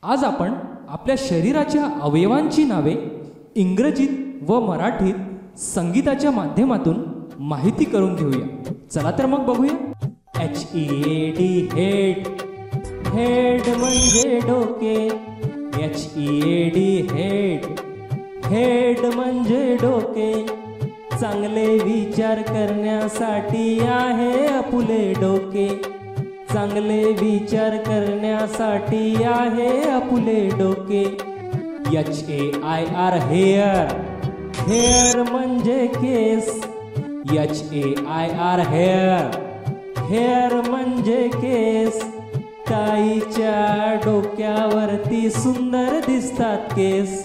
आज आपण आपल्या शरीराच्या अवयवांची नावे इंग्रजीत व मराठीत संगीताच्या माध्यमातून माहिती करून घेऊया. चला तर मग बघूया. HEAD head. हेड म्हणजे डोके. HEAD head. हेड म्हणजे डोके. चांगले विचार करण्यासाठी आहे अपुले डोके. चांगले विचार करण्यासाठी आहे अपुले डोके. HAIR hair. हेअर म्हणजे केस. HAIR hair. हेअर म्हणजे केस. ताईच्या डोक्यावरती सुंदर दिसतात केस.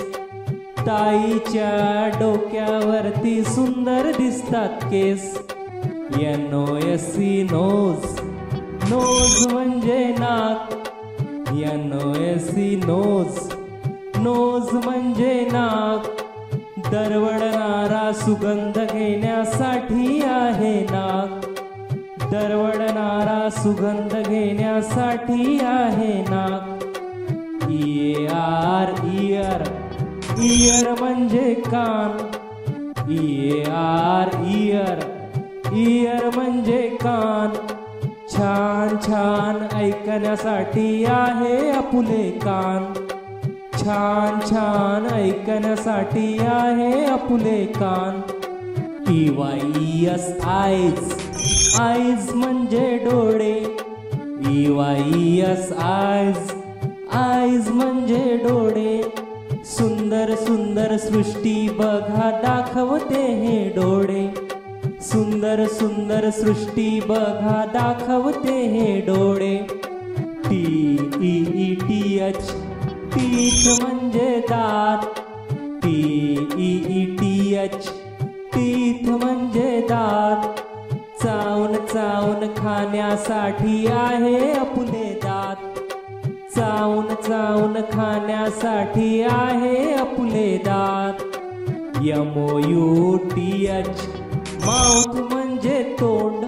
ताईच्या डोक्यावरती सुंदर दिसतात केस. NOSE knows. नोज म्हणजे नाक. NOSE knows. नोज म्हणजे नाक. दरवळणारा सुगंध घेण्यासाठी आहे नाक. दरवळणारा सुगंध घेण्यासाठी आहे नाक. EAR year. इयर म्हणजे कान. EAR year. इयर म्हणजे कान. छान छान ऐकण्यासाठी आहे अपुले कान. छान छान ऐकण्यासाठी आहे अपुले कान. EYES eyes. आईज म्हणजे डोळे. EYES eyes. आईज म्हणजे डोळे. सुंदर सुंदर सृष्टी बघा दाखवते हे डोळे. सुंदर सुंदर सृष्टी बघा दाखवते हे डोळे. TEETH. टीथ म्हणजे दात. TEETH. टीथ म्हणजे दात. चावून चावून खाण्यासाठी आहे अपुले दात. चावून चावून खाण्यासाठी आहे अपुले दात. MOUTH. माउथ म्हणजे तोंड.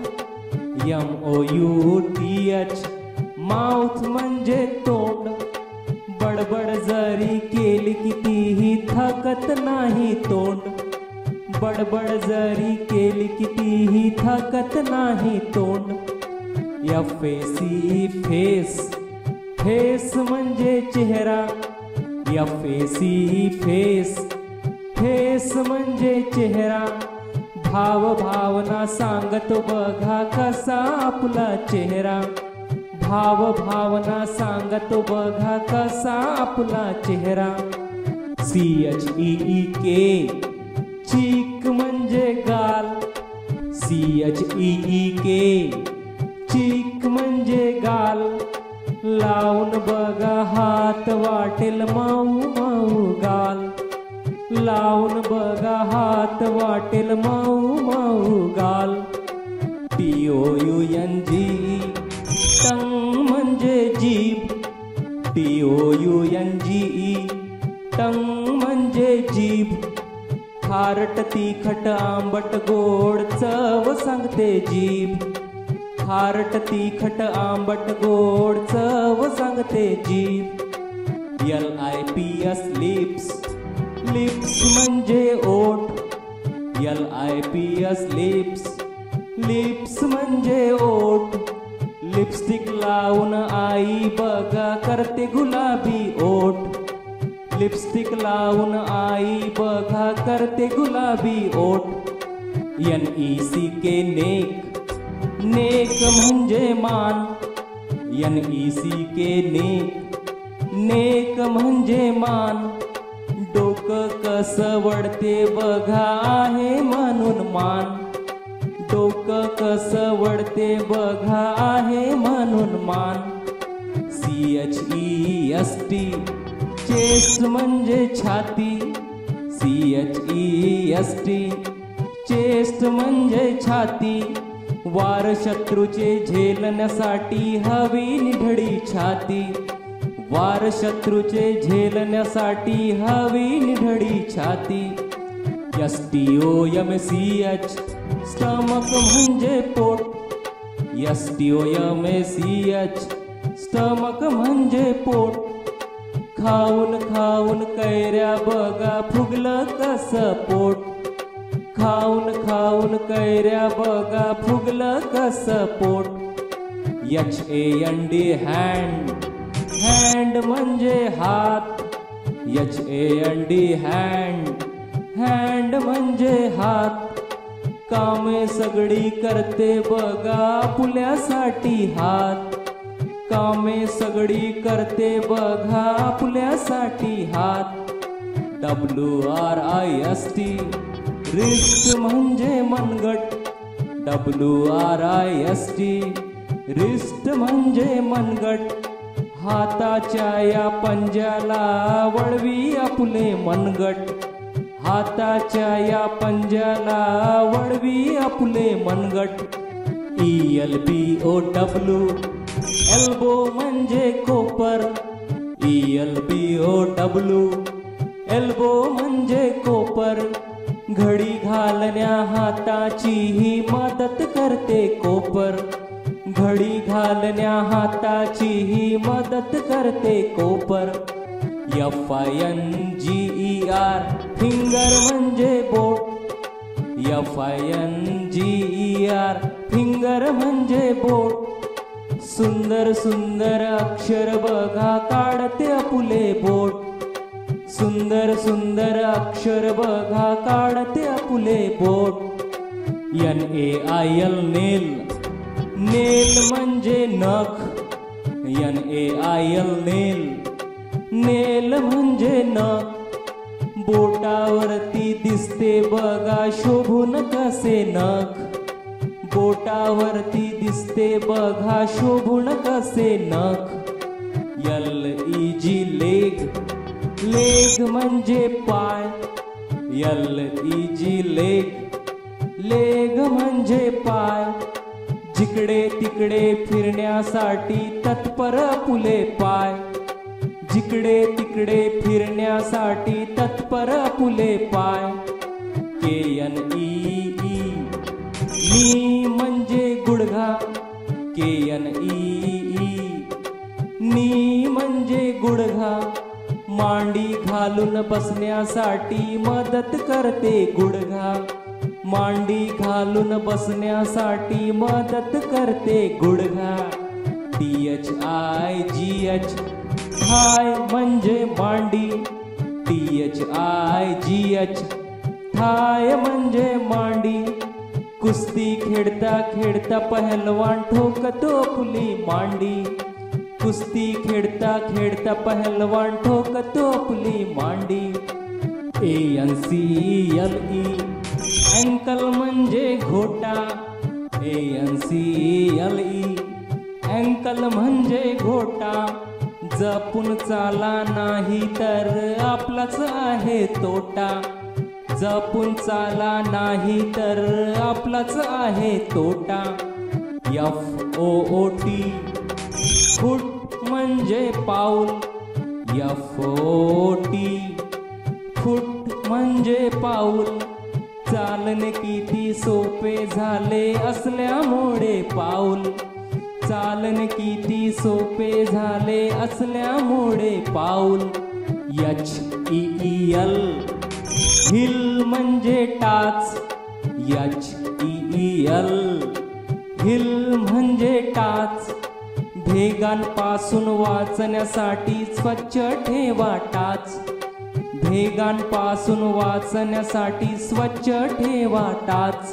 MOUTH. माउथ म्हणजे तोंड. बडबड जरी केली कितीही थकत नाही तोंड. बडबड जरी केली कितीही थकत नाही तोंड. FACE face. फेस म्हणजे चेहरा. FACE face. फेस म्हणजे चेहरा. भाव भावना सांगतो बघा कसा आपला चेहरा. भाव भावना सांगतो बघा कसा आपला चेहरा. CHEEK. चीक म्हणजे गाल. CHEEK. चीक म्हणजे गाल. लावून बघा हात वाटेल मऊ मऊ गाल. लावून बघा हात वाटेल मऊ मऊ गाल. TOUNG. टंग म्हणजे जीभ. TOUNG. टंग म्हणजे जीभ. खारट तिखट आंबट गोड चव सांगते जीभ. खारट तिखट आंबट गोड चव सांगते जीभ. LIPS lips. लिप्स म्हणजे ओठ. LIPS lips. लिप्स म्हणजे ओठ. लिपस्टिक लावून आई बघा करते गुलाबी ओठ. लिपस्टिक लावून आई बघा करते गुलाबी ओठ. NECK neck. नेक म्हणजे मान. NECK neck. नेक म्हणजे मान. डोकं कसं वळते बघा आहे म्हणून मान. डोकं कसं वळते बघा आहे म्हणून मान. CHEST. चेस्ट म्हणजे छाती. CHEST. चेस्ट म्हणजे छाती. वार शत्रूचे झेलण्यासाठी हवी निढळी छाती. वार शत्रूचे झेलण्यासाठी हवी निढळी छाती. STOMACH. स्टमक म्हणजे पोट. STOMACH. स्टमक म्हणजे पोट. खाऊन खाऊन कैऱ्या बघा फुगलं कसं पोट. खाऊन खाऊन कैऱ्या बघा फुगलं कसं पोट. HAND हँड, हँड म्हणजे हात. HAND हँड, हँड म्हणजे हात. कामे सगळी करते बघा आपुल्यासाठी हात. कामे सगळी करते बघा आपुल्यासाठी हात. WRIST रिस्ट म्हणजे मनगट. WRIST रिस्ट म्हणजे मनगट. हाताच्या या पंजाला वळवी आपले मनगट. हाताच्या या पंजाला वळवी आपले मनगट. ELBOW एल्बो म्हणजे कोपर. ELBOW एल्बो म्हणजे कोपर. घडी घालण्या हाताची ही मदत करते कोपर. घडी घालण्या हाताची ही मदत करते कोपर. FINGER फिंगर म्हणजे बोट. FINGER फिंगर म्हणजे बोट. सुंदर सुंदर अक्षर बघा काढते आपुले बोट. सुंदर सुंदर अक्षर बघा काढते आपुले बोट. NAIL नेल, नेल म्हणजे नख. NAIL नेल, नेल म्हणजे नख. बोटावरती दिसते बघा शोभून कसे नख. बोटावरती दिसते बघा शोभून कसे नख. LEG लेग, लेग म्हणजे पाय. LEG लेग, लेग म्हणजे पाय. जिकडे तिकडे फिरण्यासाठी तत्पर आपुले पाय. जिकडे तिकडे फिरण्यासाठी तत्पर आपुले पाय. KNEE नी म्हणजे गुडघा. KNEE नी म्हणजे गुडघा. मांडी घालून बसण्यासाठी मदत करते गुडघा. मांडी घालून बसण्यासाठी मदत करते गुडघा. THIGH थाय म्हणजे मांडी. THIGH थाय म्हणजे मांडी. कुस्ती खेळता खेळता पहलवान ठोकतो आपली मांडी. कुस्ती खेळता खेळता पहलवान ठोकतो आपली मांडी. ANCLE अँकल म्हणजे घोटा. ANCLE अँकल म्हणजे घोटा. जपून चाला नाही तर आपलाच आहे तोटा. जपून चाला नाही तर आपलाच आहे तोटा. FOOT फूट म्हणजे पाऊल. FOT फूट म्हणजे पाऊल. चालणे किती सोपे झाले असल्यामुळे पाऊल. चालणे किती सोपे झाले असल्यामुळे पाऊल. HEEL हिल म्हणजे टाच. HEEL हिल म्हणजे टाच. भेगांपासून वाचण्यासाठी स्वच्छ ठेवा टाच. भेगांपासून वाचण्यासाठी स्वच्छ ठेवा टाच.